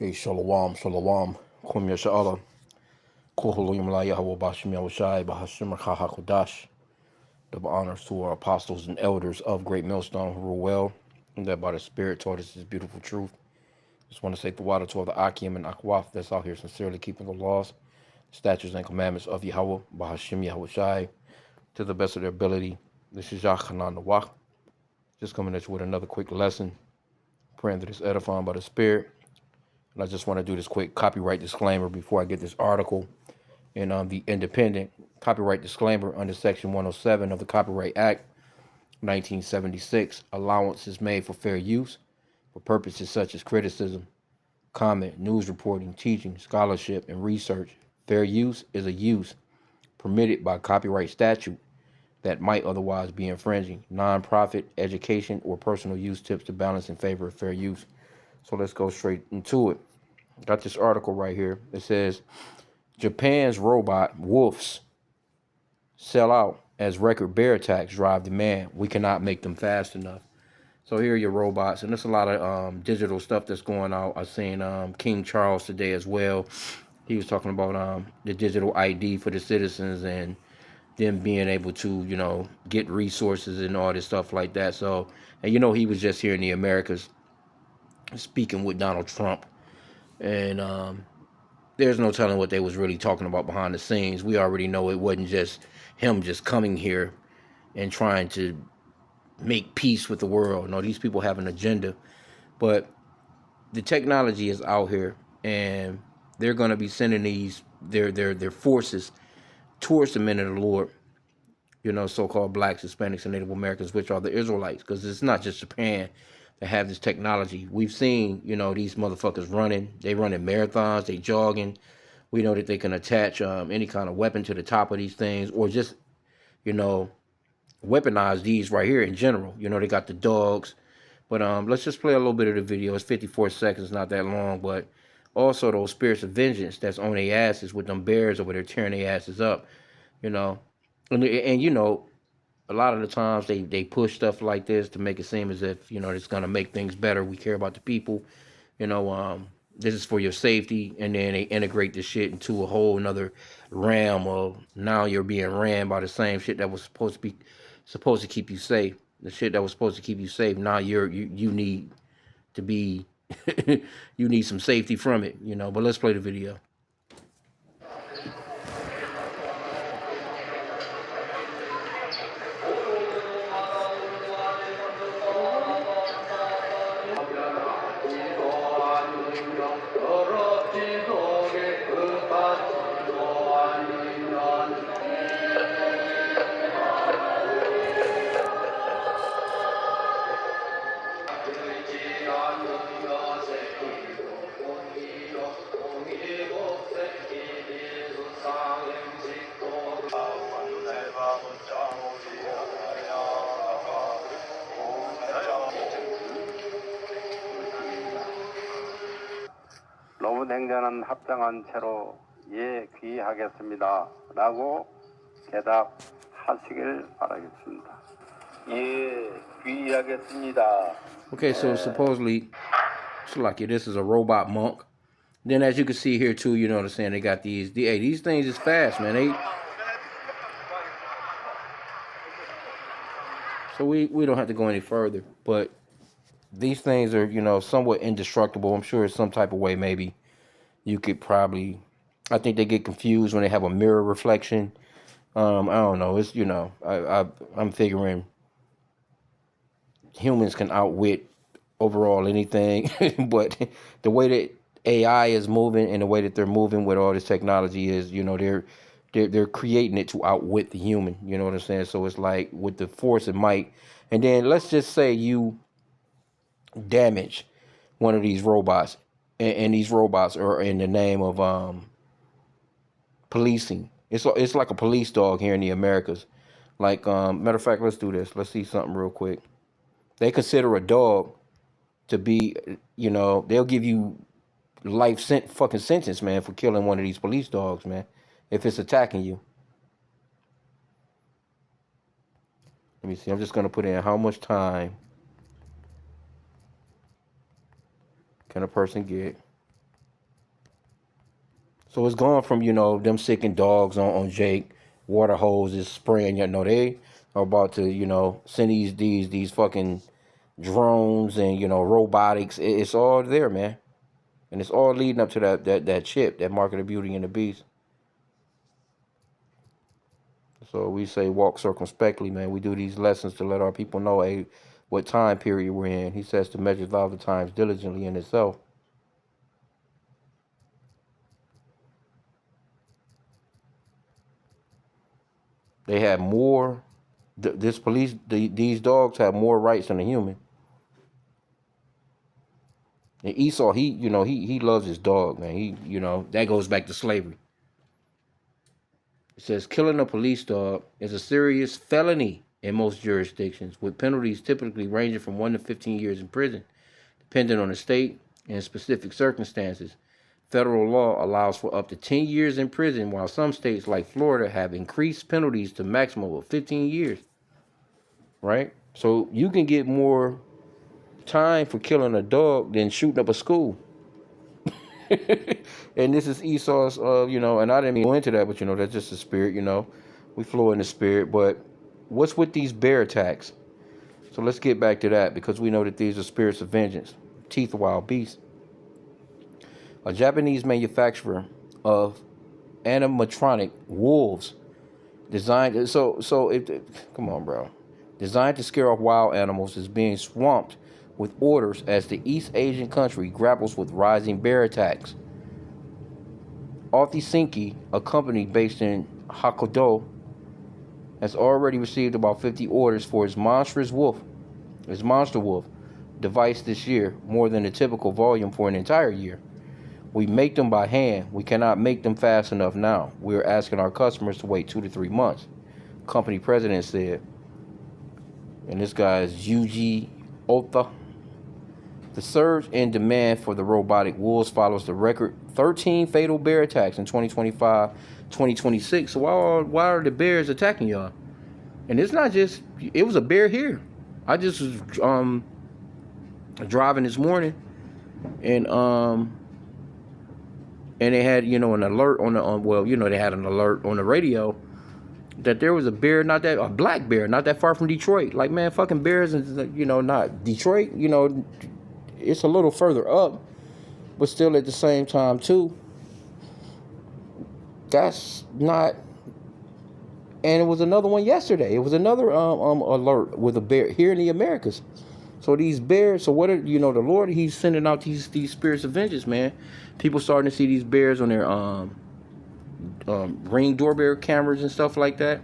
Okay, shalom, shalom. Kum yasha'Allah. Kuhulayim la Yahweh Bashim Yahushai Bahashim Hakodash. Double honors to our apostles and elders of Great Millstone who rule well, and that by the Spirit taught us this beautiful truth. Just want to say the water to all the H.I.M and Akwaf that's out here sincerely keeping the laws, statutes, and commandments of Yahweh Bahashim Yahushai to the best of their ability. This is Yachanan the Wach. Just coming at you with another quick lesson, praying that it's edifying by the Spirit. And I just want to do this quick copyright disclaimer before I get this article in the Independent. Copyright disclaimer under Section 107 of the Copyright Act, 1976. Allowance is made for fair use for purposes such as criticism, comment, news reporting, teaching, scholarship, and research. Fair use is a use permitted by copyright statute that might otherwise be infringing. Non-profit, education, or personal use tips to balance in favor of fair use. So let's go straight into it. Got this article right here. It says, Japan's robot wolves sell out as record bear attacks drive demand. We cannot make them fast enough. So here are your robots, and there's a lot of digital stuff that's going out. I've seen King Charles today as well. He was talking about the digital ID for the citizens and them being able to, get resources and all this stuff like that. So, and he was just here in the Americas speaking with Donald Trump, and there's no telling what they was really talking about behind the scenes. We already know it wasn't just him just coming here and trying to make peace with the world. No, these people have an agenda. But the technology is out here, and they're going to be sending their forces towards the men of the Lord. So-called blacks, Hispanics, and Native Americans, which are the Israelites, because it's not just Japan that have this technology. We've seen, these motherfuckers running. They running marathons. They jogging. We know that they can attach any kind of weapon to the top of these things, or just, weaponize these right here in general. They got the dogs. But let's just play a little bit of the video. It's 54 seconds, not that long. But also those spirits of vengeance that's on their asses with them bears over there tearing their asses up, And a lot of the times they push stuff like this to make it seem as if, it's going to make things better. We care about the people. This is for your safety. And then they integrate this shit into a whole another realm of now you're being ran by the same shit that was supposed to keep you safe. The shit that was supposed to keep you safe. Now you need to be, you need some safety from it, But let's play the video. 로봇 행전은 합당한 채로 귀하겠습니다. 라고 대답하시길 바라겠습니다. 귀하겠습니다. Okay, so supposedly, it's like this is a robot monk. Then as you can see here too, what I'm saying, they got these things is fast, man. So we don't have to go any further, but these things are, somewhat indestructible. I'm sure in some type of way maybe you could probably, I think they get confused when they have a mirror reflection. I don't know. It's, I'm figuring humans can outwit overall anything, but the way that AI is moving and the way that they're moving with all this technology is, they're creating it to outwit the human. You know what I'm saying? So it's like with the force and might, and then let's just say you damage one of these robots, and these robots are in the name of policing. It's like a police dog here in the Americas. Like matter of fact, let's do this. Let's see something real quick. They consider a dog to be, they'll give you fucking sentence, man, for killing one of these police dogs, man, if it's attacking you. Let me see. I'm just gonna put in how much time can a person get So it's gone from, them sicking dogs on Jake, water hoses spraying. They are about to, send these fucking drones and, robotics. It's all there, man. And it's all leading up to that chip, that mark of the Beauty and the Beast. So we say walk circumspectly, man. We do these lessons to let our people know, hey, what time period we're in. He says to measure the times diligently in itself. They have more. These dogs have more rights than a human. And Esau, he loves his dog, man. That goes back to slavery. It says killing a police dog is a serious felony in most jurisdictions, with penalties typically ranging from 1 to 15 years in prison, depending on the state and specific circumstances. Federal law allows for up to 10 years in prison, while some states like Florida have increased penalties to maximum of 15 years. Right? So you can get more time for killing a dog than shooting up a school. And this is Esau's, and I didn't mean to go into that, but that's just the spirit. We flow in the spirit. But what's with these bear attacks? So let's get back to that, because we know that these are spirits of vengeance, teeth of wild beasts. A Japanese manufacturer of animatronic wolves designed come on, bro, designed to scare off wild animals, is being swamped with orders as the East Asian country grapples with rising bear attacks. Althisinki, a company based in Hokkaido, has already received about 50 orders for its monster wolf device this year, more than the typical volume for an entire year. We make them by hand. We cannot make them fast enough now. We are asking our customers to wait 2 to 3 months, company president said. And this guy is Yuji Ota. The surge in demand for the robotic wolves follows the record 13 fatal bear attacks in 2025, 2026. So why are the bears attacking y'all? And it's not just, it was a bear here. I just was driving this morning, and they had, an alert they had an alert on the radio that there was a black bear not that far from Detroit. Like, man, fucking bears, and not Detroit, it's a little further up, but still at the same time too. That's not. And it was another one yesterday. It was another alert with a bear here in the Americas. So these bears. So what are the Lord? He's sending out these spirits of vengeance, man. People starting to see these bears on their Ring doorbell cameras and stuff like that.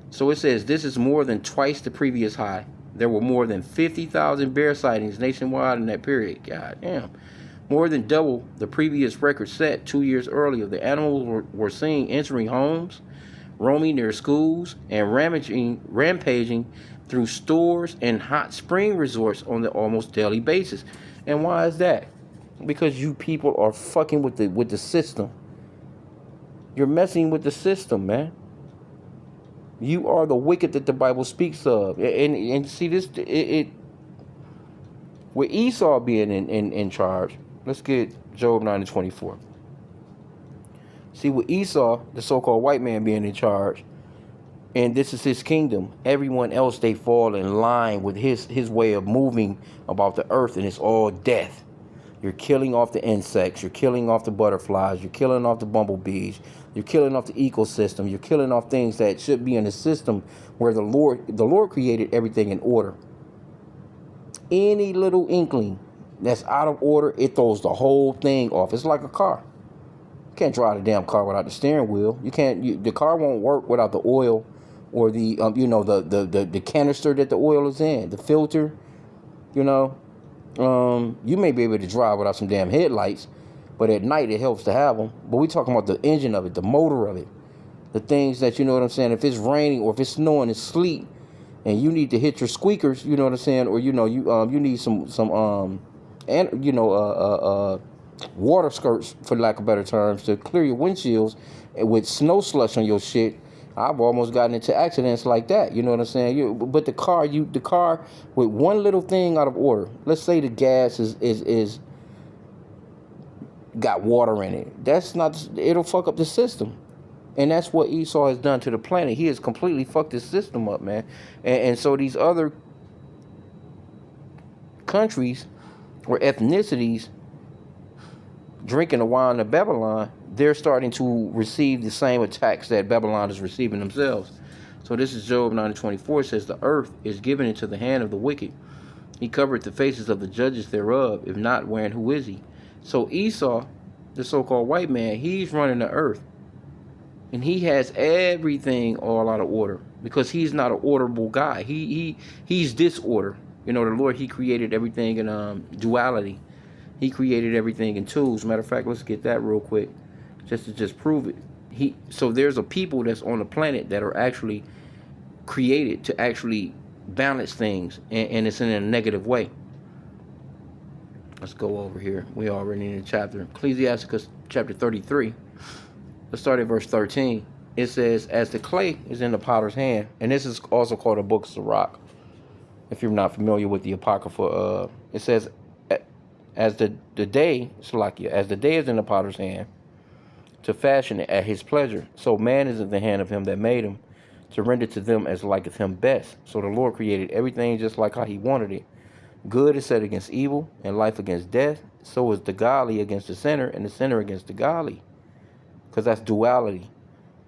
So it says this is more than twice the previous high. There were more than 50,000 bear sightings nationwide in that period. God damn. More than double the previous record set 2 years earlier. The animals were seen entering homes, roaming near schools, and rampaging through stores and hot spring resorts on the almost daily basis. And why is that? Because you people are fucking with the system. You're messing with the system, man. You are the wicked that the Bible speaks of. And see this, with Esau being in charge. Let's get Job 9:24. See, with Esau, the so-called white man, being in charge, and this is his kingdom, everyone else, they fall in line with his way of moving about the earth, and it's all death. You're killing off the insects, you're killing off the butterflies, you're killing off the bumblebees, you're killing off the ecosystem, you're killing off things that should be in a system where the Lord created everything in order. Any little inkling that's out of order, it throws the whole thing off. It's like a car. You can't drive the damn car without the steering wheel. The car won't work without the oil, or the the canister that the oil is in, the filter. You may be able to drive without some damn headlights, but at night it helps to have them. But we talking about the engine of it, the motor of it, the things that, you know what I'm saying. If it's raining or if it's snowing, it's sleet, and you need to hit your squeakers, you know what I'm saying, or you need some water skirts, for lack of better terms, to clear your windshields with snow slush on your shit. I've almost gotten into accidents like that, you know what I'm saying. But the car with one little thing out of order. Let's say the gas is got water in it. That's not. It'll fuck up the system. And that's what Esau has done to the planet. He has completely fucked this system up, man. And so these other countries or ethnicities drinking the wine of Babylon, they're starting to receive the same attacks that Babylon is receiving themselves. So this is Job 9:24. It says, the earth is given into the hand of the wicked. He covered the faces of the judges thereof. If not, wherein who is he? So Esau, the so-called white man, he's running the earth. And he has everything all out of order because he's not an orderable guy. He's disorder. You know, the Lord, he created everything in duality. He created everything in twos. Matter of fact, let's get that real quick, just to prove it. So there's a people that's on the planet that are actually created to actually balance things, and it's in a negative way. Let's go over here. We already in the chapter. Ecclesiasticus chapter 33. Let's start at verse 13. It says, as the clay is in the potter's hand, and this is also called a book of Sirach. If you're not familiar with the Apocrypha, it says, as the day, Salakia, as the day is in the potter's hand, to fashion it at his pleasure. So man is in the hand of him that made him, to render to them as liketh him best. So the Lord created everything just like how he wanted it. Good is set against evil, and life against death. So is the godly against the sinner, and the sinner against the godly. Because that's duality.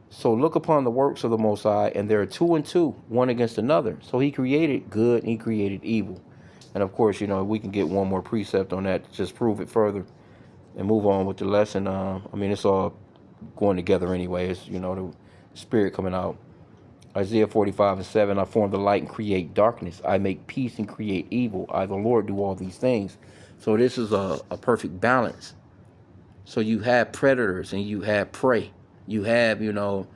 So look upon the works of the Most High, and there are two and two, one against another. So he created good and he created evil. And of course, you know, we can get one more precept on that to just prove it further and move on with the lesson. I mean, it's all going together anyway. It's, you know, the spirit coming out. Isaiah 45:7, I form the light and create darkness. I make peace and create evil. I, the Lord, do all these things. So this is a perfect balance. So you have predators and you have prey. You have, you know,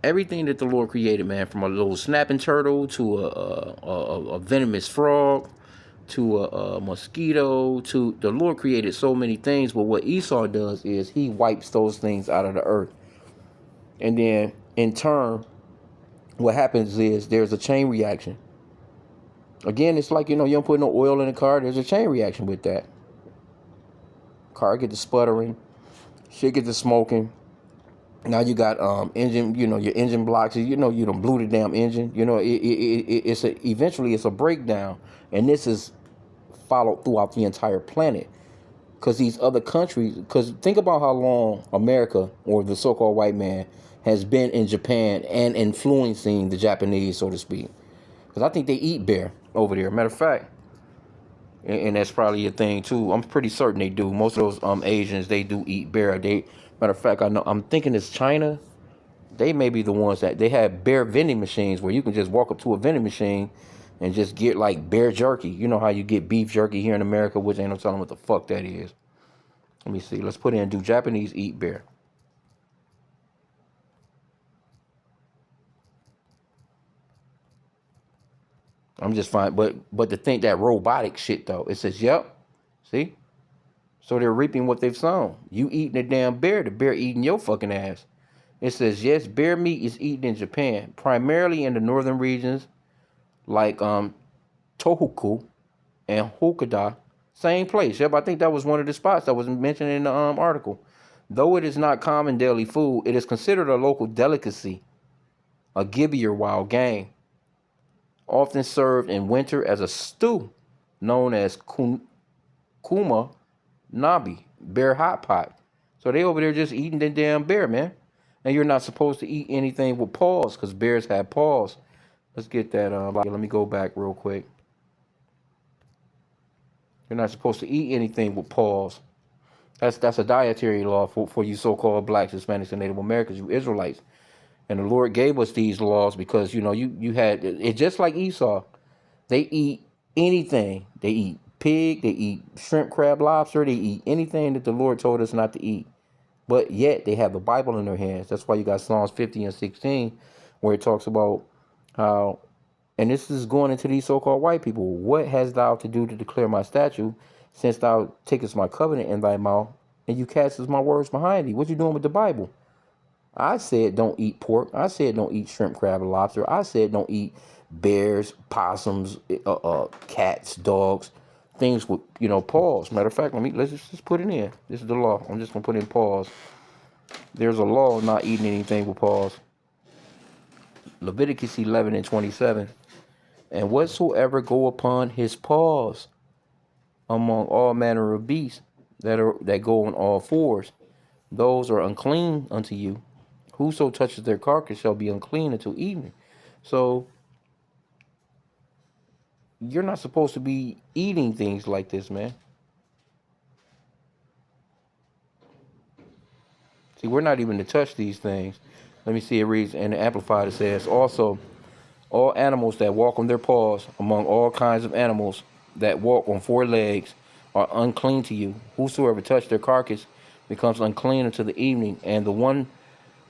everything that the Lord created, man, from a little snapping turtle to a venomous frog to a mosquito. To the Lord created so many things, but what Esau does is he wipes those things out of the earth. And then in turn, what happens is there's a chain reaction. Again, it's like, you know, you don't put no oil in the car, there's a chain reaction with that. Car get to sputtering, shit get to smoking. Now you got engine, you know, your engine blocks, you know, you done blew the damn engine. You know, eventually it's a breakdown. And this is followed throughout the entire planet. Because these other countries, because think about how long America, or the so-called white man, has been in Japan and influencing the Japanese, so to speak. Because I think they eat bear over there. Matter of fact, and that's probably a thing too. I'm pretty certain they do. Most of those Asians, they do eat bear. Matter of fact, I know, I'm thinking it's China. They may be the ones that they have bear vending machines where you can just walk up to a vending machine and just get like bear jerky. You know how you get beef jerky here in America, which ain't no telling what the fuck that is. Let me see. Let's put in, do Japanese eat bear? I'm just fine. But to think that robotic shit though, it says, yep. See? So they're reaping what they've sown. You eating a damn bear, the bear eating your fucking ass. It says, yes, bear meat is eaten in Japan, primarily in the northern regions like Tohoku and Hokkaido. Same place. Yep, I think that was one of the spots that was mentioned in the article. Though it is not common daily food, it is considered a local delicacy, a gibby or wild game, often served in winter as a stew known as kuma nabi, bear hot pot. So they over there just eating the damn bear, man. And you're not supposed to eat anything with paws because bears have paws. Let's get that. Let me go back real quick. You're not supposed to eat anything with paws. That's a dietary law for you so-called blacks, Hispanics, and Native Americans, you Israelites. And the Lord gave us these laws because, you know, you had it just like Esau. They eat anything. They eat pig, they eat shrimp, crab, lobster, they eat anything that the Lord told us not to eat. But yet they have the Bible in their hands. That's why you got Psalms 50 and 16, where it talks about how, and this is going into these so-called white people, what hast thou to do to declare my statute, since thou takest my covenant in thy mouth, and you castest my words behind thee? What you doing with the Bible? I said don't eat pork. I said don't eat shrimp, crab, and lobster. I said don't eat bears, possums, cats, dogs. things with, pause. Matter of fact, let's just put it in. This is the law. I'm just gonna put in pause. There's a law not eating anything with pause. Leviticus 11:27. And whatsoever go upon his paws among all manner of beasts that go on all fours, those are unclean unto you. Whoso touches their carcass shall be unclean until evening. So you're not supposed to be eating things like this, man. See, we're not even to touch these things. Let me see, it reads in the Amplified, it says, also, all animals that walk on their paws, among all kinds of animals that walk on four legs, are unclean to you. Whosoever touch their carcass becomes unclean until the evening, and the one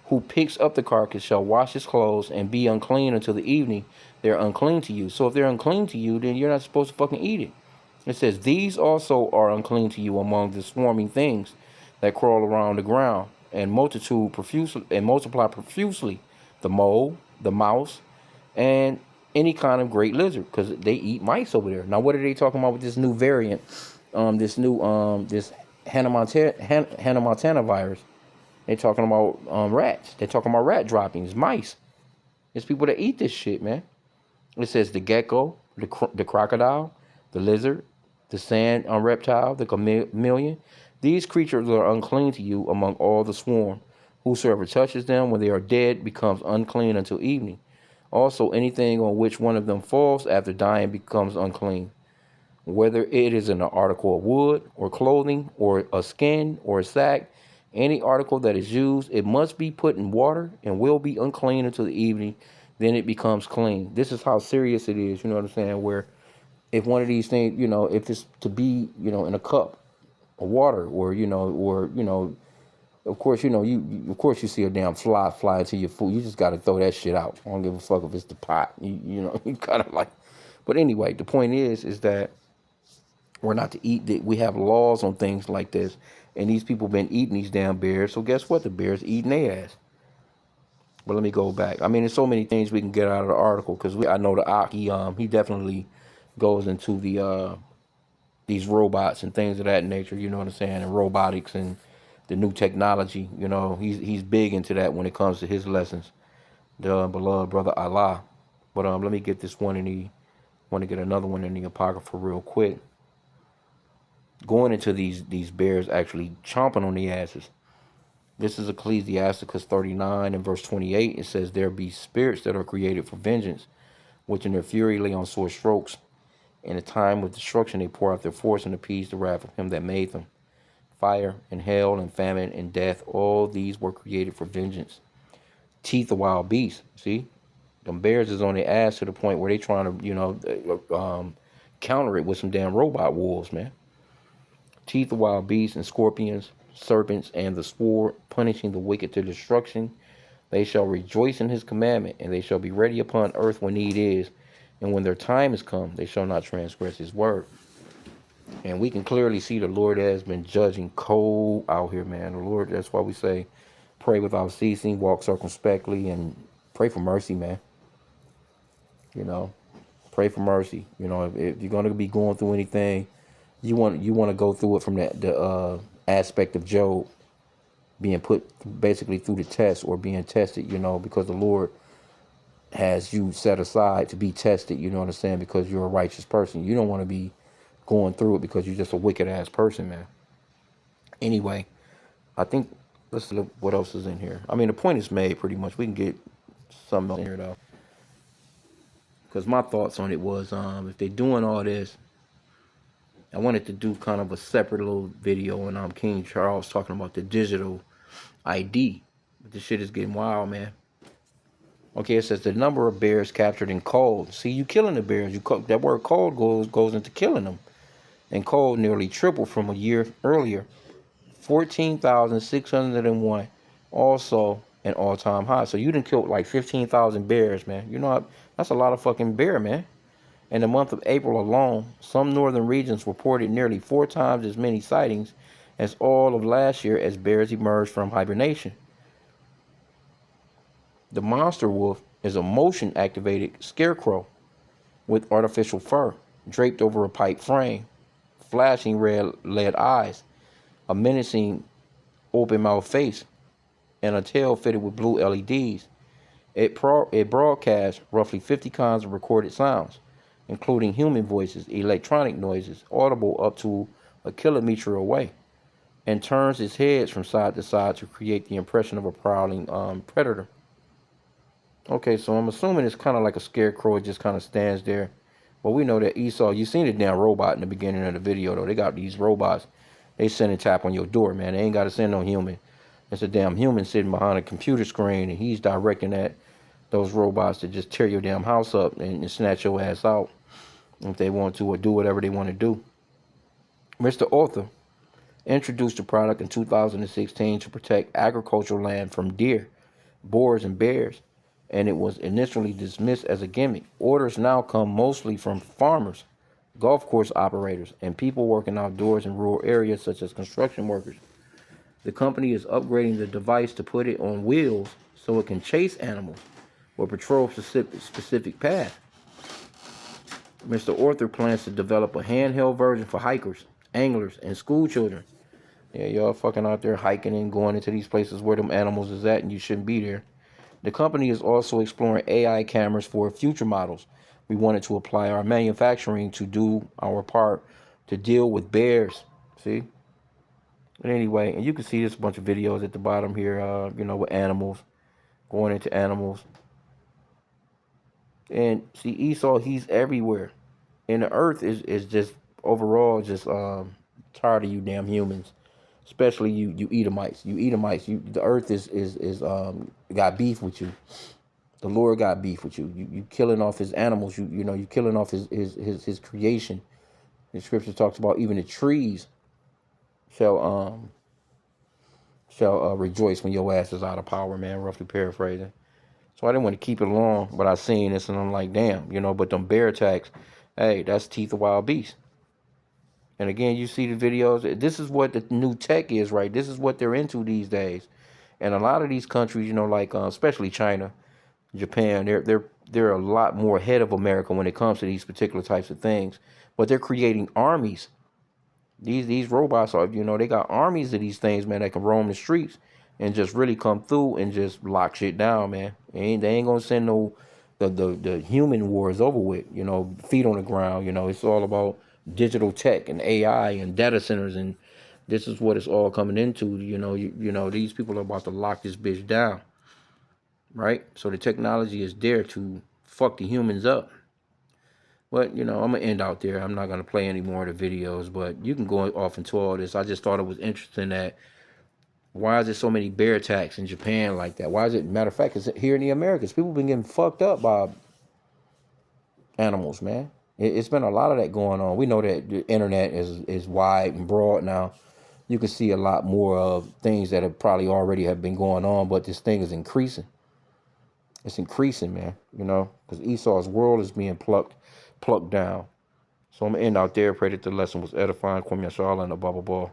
who picks up the carcass shall wash his clothes and be unclean until the evening. They're unclean to you. So if they're unclean to you, then you're not supposed to fucking eat it. It says, these also are unclean to you among the swarming things that crawl around the ground and multiply profusely, the mole, the mouse, and any kind of great lizard, because they eat mice over there. Now, what are they talking about with this new variant? This Hannah Montana virus. They're talking about rats. They're talking about rat droppings, mice. There's people that eat this shit, man. It says the gecko, the crocodile, the lizard, the sand reptile, the chameleon. These creatures are unclean to you among all the swarm. Whosoever touches them when they are dead becomes unclean until evening. Also, anything on which one of them falls after dying becomes unclean. Whether it is an article of wood or clothing or a skin or a sack, any article that is used, it must be put in water and will be unclean until the evening. Then it becomes clean. This is how serious it is. You know what I'm saying? Where if one of these things, if it's to be, in a cup of water, or of course, of course you see a damn fly into your food. You just got to throw that shit out. I don't give a fuck if it's the pot. You kind of like. But anyway, the point is that we're not to eat. We have laws on things like this, and these people been eating these damn bears. So guess what? The bears eating their ass. But let me go back. I mean, there's so many things we can get out of the article because I know the he definitely goes into these robots and things of that nature. You know what I'm saying? And robotics and the new technology. He's big into that when it comes to his lessons. The beloved brother Allah. But let me get this one in the. Want to get another one in the apocrypha real quick. Going into these bears actually chomping on the asses. This is Ecclesiasticus 39 and verse 28. It says, there be spirits that are created for vengeance, which in their fury lay on sore strokes. In a time of destruction they pour out their force and appease the wrath of him that made them. Fire and hell and famine and death, all these were created for vengeance. Teeth of wild beasts. See? Them bears is on their ass to the point where they trying to, counter it with some damn robot wolves, man. Teeth of wild beasts and scorpions, serpents, and the sword, punishing the wicked to destruction. They shall rejoice in his commandment, and they shall be ready upon earth when need is. And when their time is come, they shall not transgress his word. And we can clearly see the Lord has been judging cold out here, man. The Lord, that's why we say, pray without ceasing, walk circumspectly, and pray for mercy, man. Pray for mercy. If you're going to be going through anything, you want to go through it from the aspect of Job being put basically through the test or being tested, because the Lord has you set aside to be tested, you know what I'm saying, because you're a righteous person. You don't want to be going through it because you're just a wicked ass person, man. Anyway, I think let's look what else is in here. I mean, the point is made pretty much. We can get something else in here though. Because my thoughts on it was if they're doing all this, I wanted to do kind of a separate little video on King Charles talking about the digital ID. But this shit is getting wild, man. Okay, it says the number of bears captured in cold. See, you killing the bears. That word cold goes into killing them. And cold nearly tripled from a year earlier. 14,601. Also an all-time high. So you done killed like 15,000 bears, man. That's a lot of fucking bear, man. In the month of April alone, some northern regions reported nearly 4 times as many sightings as all of last year as bears emerged from hibernation. The monster wolf is a motion-activated scarecrow with artificial fur draped over a pipe frame. flashing red lead eyes, a menacing open-mouthed face, and a tail fitted with blue LEDs. It broadcasts roughly 50 kinds of recorded sounds, including human voices, electronic noises, audible up to a kilometer away, and turns its heads from side to side to create the impression of a prowling predator. Okay, so I'm assuming it's kind of like a scarecrow. It just kind of stands there. Well, we know that Esau, you seen the damn robot in the beginning of the video, though. They got these robots. They send and tap on your door, man. They ain't got to send no human. It's a damn human sitting behind a computer screen, and he's directing those robots to just tear your damn house up and snatch your ass out if they want to, or do whatever they want to do. Mr. Author introduced the product in 2016 to protect agricultural land from deer, boars, and bears, and it was initially dismissed as a gimmick. Orders now come mostly from farmers, golf course operators, and people working outdoors in rural areas such as construction workers. The company is upgrading the device to put it on wheels so it can chase animals or patrol specific paths. Mr. Author plans to develop a handheld version for hikers, anglers, and school children. Yeah, y'all fucking out there hiking and going into these places where them animals is at and you shouldn't be there. The company is also exploring AI cameras for future models. We wanted to apply our manufacturing to do our part to deal with bears. See? But anyway, and you can see this bunch of videos at the bottom here, with animals, going into animals. And see, Esau, he's everywhere. And the earth is just overall just tired of you damn humans. Especially you Edomites. You Edomites. The earth is got beef with you. The Lord got beef with you. You killing off his animals. You killing off his creation. The scripture talks about even the trees shall rejoice when your ass is out of power, man. Roughly paraphrasing. So I didn't want to keep it long, but I seen this and I'm like, damn, but them bear attacks, hey, that's teeth of wild beast. And again, you see the videos. This is what the new tech is, right? This is what they're into these days. And a lot of these countries, like especially China, Japan, they're a lot more ahead of America when it comes to these particular types of things. But they're creating armies. These robots are, they got armies of these things, man, that can roam the streets and just really come through and just lock shit down, man. They ain't gonna send no the human war is over with, feet on the ground, it's all about digital tech and AI and data centers, and this is what it's all coming into, these people are about to lock this bitch down. Right? So the technology is there to fuck the humans up. But, I'm going to end out there. I'm not going to play any more of the videos, but you can go off into all this. I just thought it was interesting that why is there so many bear attacks in Japan like that? Why is it, matter of fact, it's here in the Americas. People been getting fucked up by animals, man. It's been a lot of that going on. We know that the internet is wide and broad now. You can see a lot more of things that have probably already have been going on, but this thing is increasing. It's increasing, man, because Esau's world is being plucked down. So I'm going to end out there. Pray that the lesson was edifying. Kwame Yashala and the Bubble Ball.